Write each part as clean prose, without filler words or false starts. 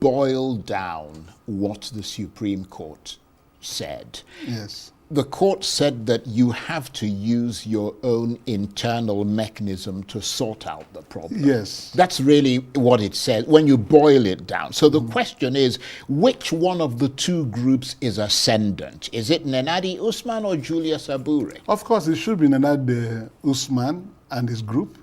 boil down what the Supreme Court said, Yes. the court said that you have to use your own internal mechanism to sort out the problem. Yes. That's really what it says when you boil it down. So the question is, which one of the two groups is ascendant? Is it Nenadi Usman or Julius Abure? Of course, it should be Nenadi Usman and his group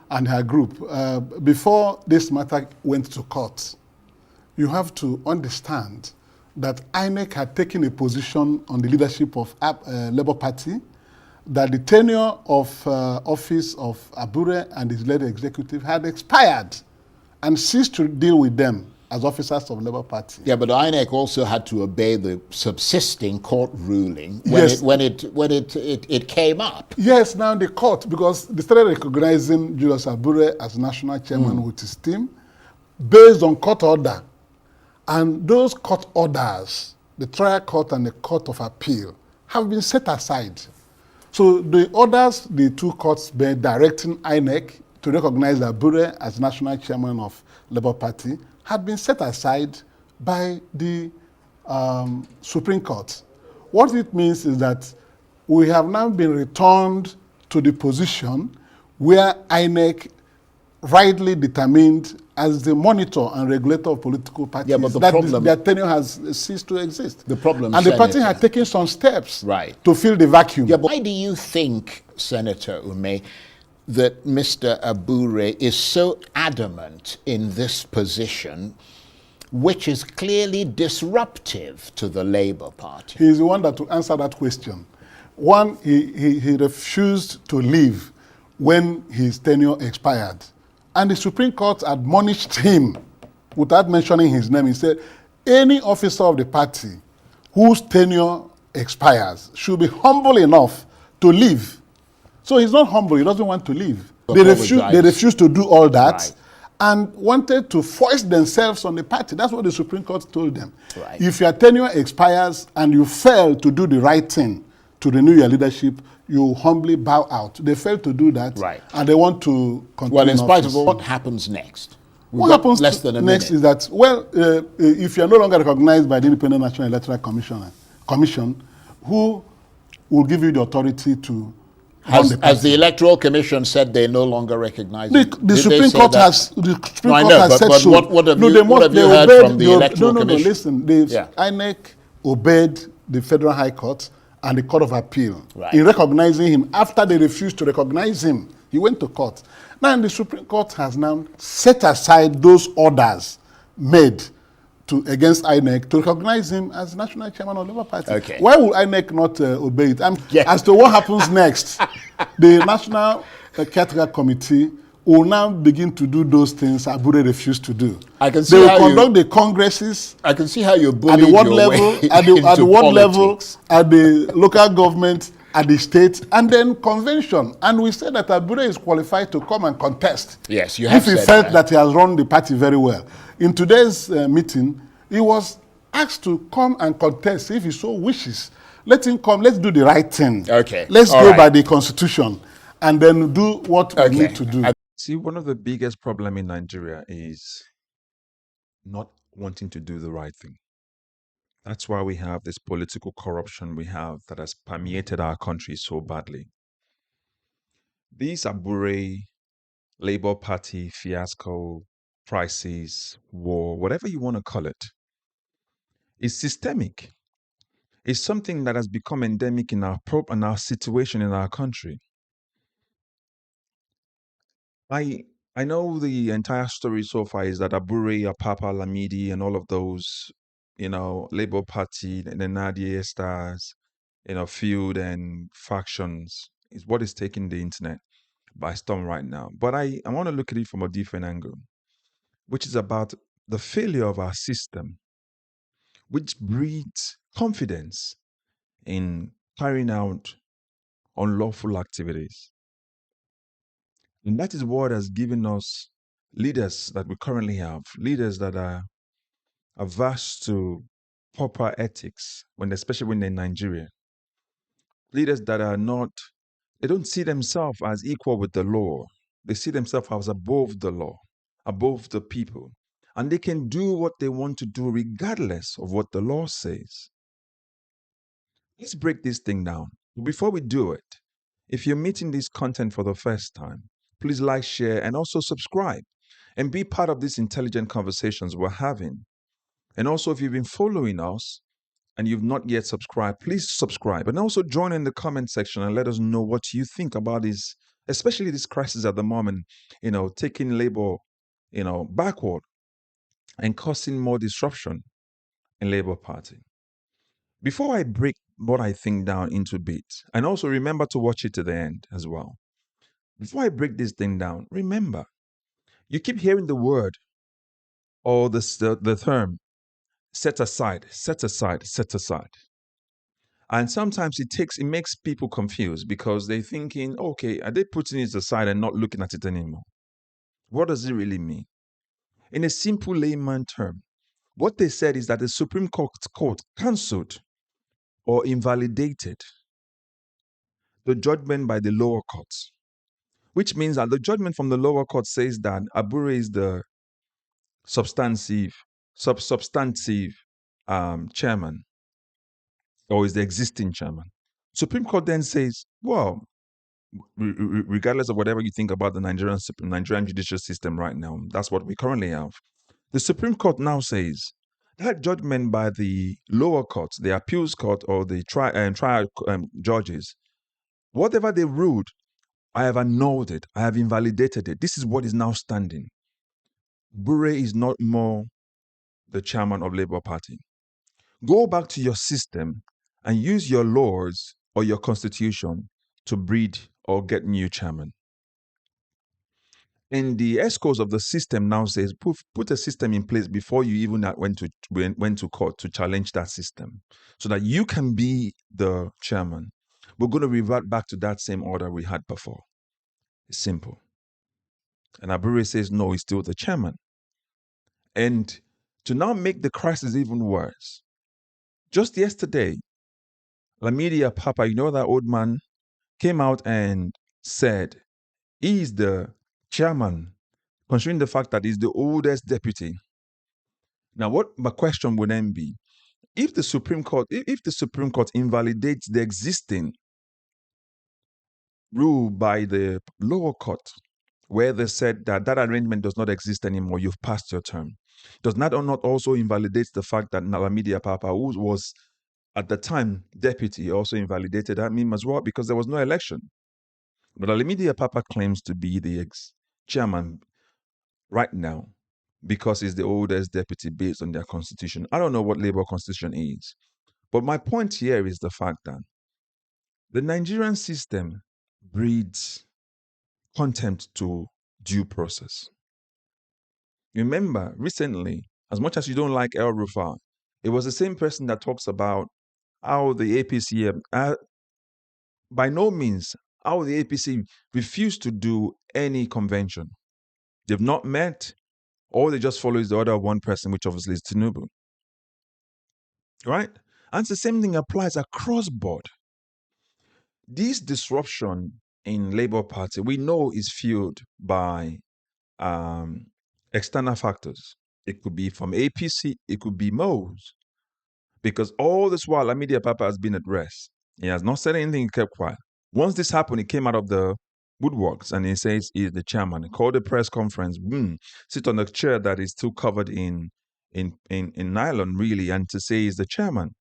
and her group. Before this matter went to court, you have to understand that INEC had taken a position on the leadership of Labour Party, that the tenure of office of Abure and his led executive had expired and ceased to deal with them as officers of Labour Party. Yeah, but INEC also had to obey the subsisting court ruling when it came up. Yes, now the court, because they started recognizing Julius Abure as national chairman with his team based on court order. And those court orders, the trial court and the court of appeal, have been set aside. So the orders the two courts made directing INEC to recognize Abure as national chairman of Labour Party had been set aside by the Supreme Court. What it means is that we have now been returned to the position where INEC rightly determined as the monitor and regulator of political parties, but the that problem, their tenure has ceased to exist. The problem, and the party Senator, had taken some steps to fill the vacuum. Yeah, but why do you think, Senator Ume, that Mr. Abure is so adamant in this position, which is clearly disruptive to the Labour Party? He is the one that to answer that question. One, he refused to leave when his tenure expired. And the Supreme Court admonished him, without mentioning his name, he said, any officer of the party whose tenure expires should be humble enough to leave. So he's not humble, he doesn't want to leave. They refused to do all that and wanted to force themselves on the party. That's what the Supreme Court told them. If your tenure expires and you fail to do the right thing to renew your leadership, you humbly bow out. They failed to do that, and they want to continue. Well, in spite of all, what happens next? What happens next is that, well, if you are no longer recognized by the Independent National Electoral Commission, who will give you the authority to As the Electoral Commission said, they no longer recognize it. The Supreme Court has said so. What have you heard from the Electoral Commission? Listen, INEC obeyed the Federal High Court and the Court of Appeal in recognizing him. After they refused to recognize him, he went to court. Now, the Supreme Court has now set aside those orders made against INEC to recognize him as national chairman of the Labour Party. Why would INEC not obey it? As to what happens next, the National Caretaker Committee will now begin to do those things Abure refused to do. They will conduct the congresses. I can see how you're bullied at the world level, at the local government, at the state, and then convention. And we said that Abure is qualified to come and contest. Yes, you have if he felt that he has run the party very well. In today's meeting, he was asked to come and contest if he so wishes. Let him come. Let's do the right thing. Let's go by the Constitution and then do what we need to do. See, one of the biggest problems in Nigeria is not wanting to do the right thing. That's why we have this political corruption we have that has permeated our country so badly. These Abure, Labour Party fiasco, crisis, war, whatever you want to call it, is systemic. It's something that has become endemic in our situation in our country. I know the entire story so far is that Abure, Apapa, Lamidi, and all of those, Labour Party, the Nenadi stars, field and factions is what is taking the internet by storm right now. But I want to look at it from a different angle, which is about the failure of our system, which breeds confidence in carrying out unlawful activities. And that is what has given us leaders that we currently have, leaders that are averse to proper ethics, especially when they're in Nigeria. Leaders that they don't see themselves as equal with the law. They see themselves as above the law, above the people. and they can do what they want to do regardless of what the law says. Let's break this thing down. Before we do it, if you're meeting this content for the first time, please like, share, and also subscribe and be part of these intelligent conversations we're having. And also, if you've been following us and you've not yet subscribed, please subscribe. And also join in the comment section and let us know what you think about this, especially this crisis at the moment, taking Labour, backward and causing more disruption in Labour Party. Before I break what I think down into bits, and also remember to watch it to the end as well. Before I break this thing down, remember, you keep hearing the word or the term set aside, set aside, set aside. And sometimes it makes people confused because they're thinking, okay, are they putting it aside and not looking at it anymore? What does it really mean? In a simple layman term, what they said is that the Supreme Court cancelled or invalidated the judgment by the lower courts, which means that the judgment from the lower court says that Abure is the substantive chairman, or is the existing chairman. Supreme Court then says, well, regardless of whatever you think about the Nigerian judicial system right now, that's what we currently have. The Supreme Court now says that judgment by the lower courts, the appeals court, or the trial judges, whatever they ruled, I have annulled it. I have invalidated it. This is what is now standing. Bure is not more the chairman of Labour Party. Go back to your system and use your laws or your constitution to breed or get new chairman. And the ESCOs of the system now says put a system in place before you even went to court to challenge that system, so that you can be the chairman. We're going to revert back to that same order we had before. It's simple. And Abure says no, he's still the chairman. And to now make the crisis even worse, just yesterday, Lamidi Apapa, that old man, came out and said he's the chairman, considering the fact that he's the oldest deputy. Now, what my question would then be, if the Supreme Court invalidates the existing rule by the lower court, where they said that arrangement does not exist anymore, you've passed your term, does not also invalidate the fact that Lamidi Apapa, who was at the time deputy, also invalidated that meme as well, because there was no election. But Lamidi Apapa claims to be the ex-chairman right now because he's the oldest deputy based on their constitution. I don't know what Labour constitution is. But my point here is the fact that the Nigerian system breeds contempt to due process. Remember, recently, as much as you don't like El Rufai, it was the same person that talks about how the APC, by no means, how the APC refused to do any convention. They've not met, or they just follow the order of one person, which obviously is Tinubu. Right? And the same thing applies across board. This disruption in Labour Party, we know, is fueled by external factors. It could be from APC, it could be MOs. Because all this while, Lamidi Apapa has been at rest. He has not said anything, he kept quiet. Once this happened, he came out of the woodworks and he says he's the chairman. He called a press conference, sit on a chair that is still covered in nylon, really, and to say he's the chairman.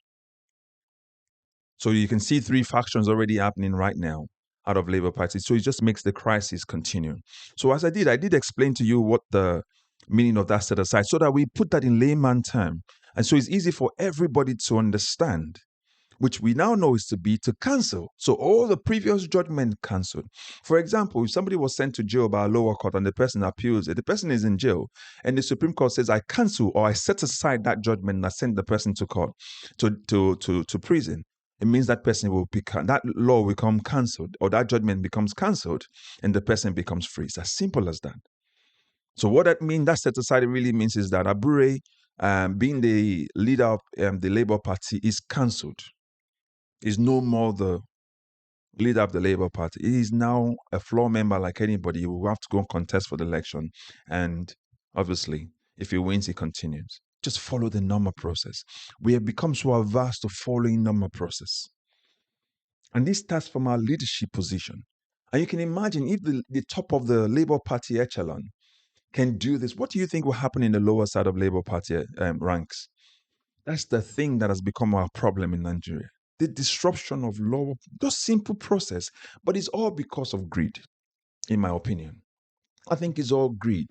So you can see three factions already happening right now out of Labour Party. So it just makes the crisis continue. So as I did explain to you what the meaning of that set aside, so that we put that in layman term. And so it's easy for everybody to understand, which we now know is to cancel. So all the previous judgment cancelled. For example, if somebody was sent to jail by a lower court and the person appeals it, the person is in jail, and the Supreme Court says, I cancel or I set aside that judgment and I send the person to court, to prison. It means that person that law will become cancelled, or that judgment becomes cancelled, and the person becomes free. It's as simple as that. So what that means, that set aside, it really means is that Abure, being the leader of the Labour Party, is cancelled. Is no more the leader of the Labour Party. He is now a floor member like anybody. He will have to go and contest for the election. And obviously, If he wins, he continues. Just follow the normal process. We have become so averse to following normal process. And this starts from our leadership position. And you can imagine if the top of the Labour Party echelon can do this, what do you think will happen in the lower side of Labour Party ranks? That's the thing that has become our problem in Nigeria. The disruption of law, just simple process, but it's all because of greed, in my opinion. I think it's all greed.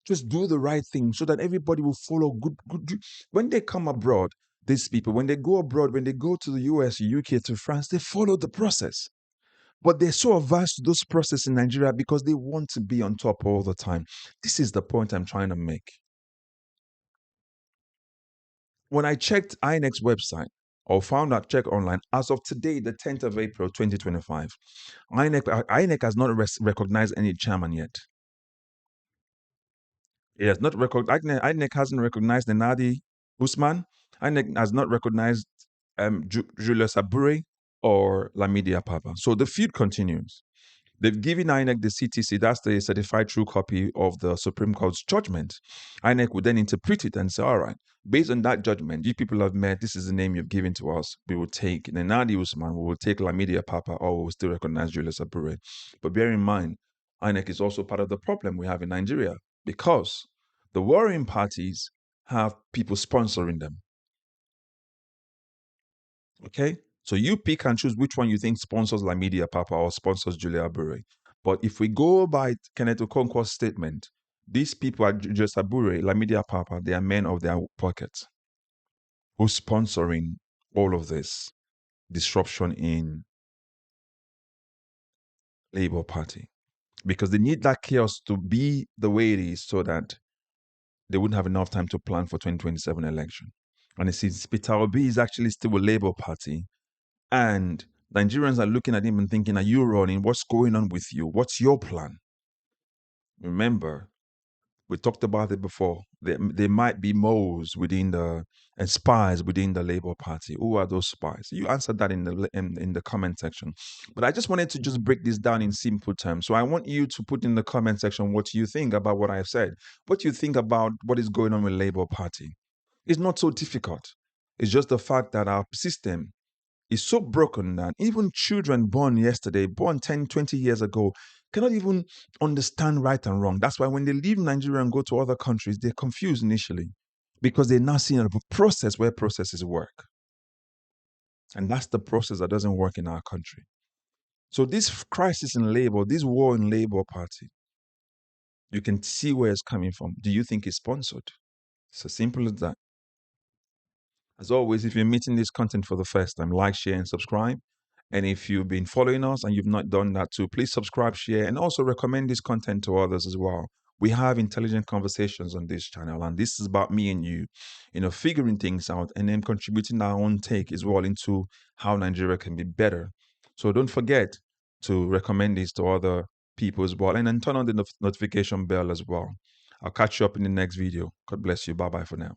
Just do the right thing so that everybody will follow good. When they come abroad, these people, when they go abroad, when they go to the US, UK, to France, they follow the process. But they're so averse to those processes in Nigeria because they want to be on top all the time. This is the point I'm trying to make. When I checked INEC's website or found out check online, as of today, the 10th of April, 2025, INEC has not recognized any chairman yet. It has not recognized, INEC hasn't recognized Nenadi Usman. INEC has not recognized Julius Abure or Lamidi Apapa. So the feud continues. They've given INEC the CTC, that's the certified true copy of the Supreme Court's judgment. INEC would then interpret it and say, all right, based on that judgment, you people have met, this is the name you've given to us. We will take Nenadi Usman, we will take Lamidi Apapa, or we will still recognize Julius Abure. But bear in mind, INEC is also part of the problem we have in Nigeria because the warring parties have people sponsoring them. Okay? So you pick and choose which one you think sponsors Lamidi Apapa or sponsors Julia Abure. But if we go by Kenneth Okonkwo's statement, these people are just Abure, Lamidi Apapa, they are men of their pockets who's sponsoring all of this disruption in Labour Party. Because they need that chaos to be the way it is so that they wouldn't have enough time to plan for 2027 election. And it seems Peter Obi is actually still a Labour Party. And Nigerians are looking at him and thinking, are you running? What's going on with you? What's your plan? Remember, we talked about it before. There might be moles within and spies within the Labour Party. Who are those spies? You answered that in the comment section. But I just wanted to just break this down in simple terms. So I want you to put in the comment section what you think about what I've said. What you think about what is going on with Labour Party. It's not so difficult. It's just the fact that our system is so broken that even children born yesterday, born 10, 20 years ago, cannot even understand right and wrong. That's why when they leave Nigeria and go to other countries, they're confused initially because they're not seeing a process where processes work. And that's the process that doesn't work in our country. So this crisis in labor, this war in Labour Party, you can see where it's coming from. Do you think it's sponsored? It's as simple as that. As always, if you're meeting this content for the first time, like, share, and subscribe. And if you've been following us and you've not done that too, please subscribe, share, and also recommend this content to others as well. We have intelligent conversations on this channel, and this is about me and you, figuring things out and then contributing our own take as well into how Nigeria can be better. So don't forget to recommend this to other people as well, and then turn on the notification bell as well. I'll catch you up in the next video. God bless you. Bye-bye for now.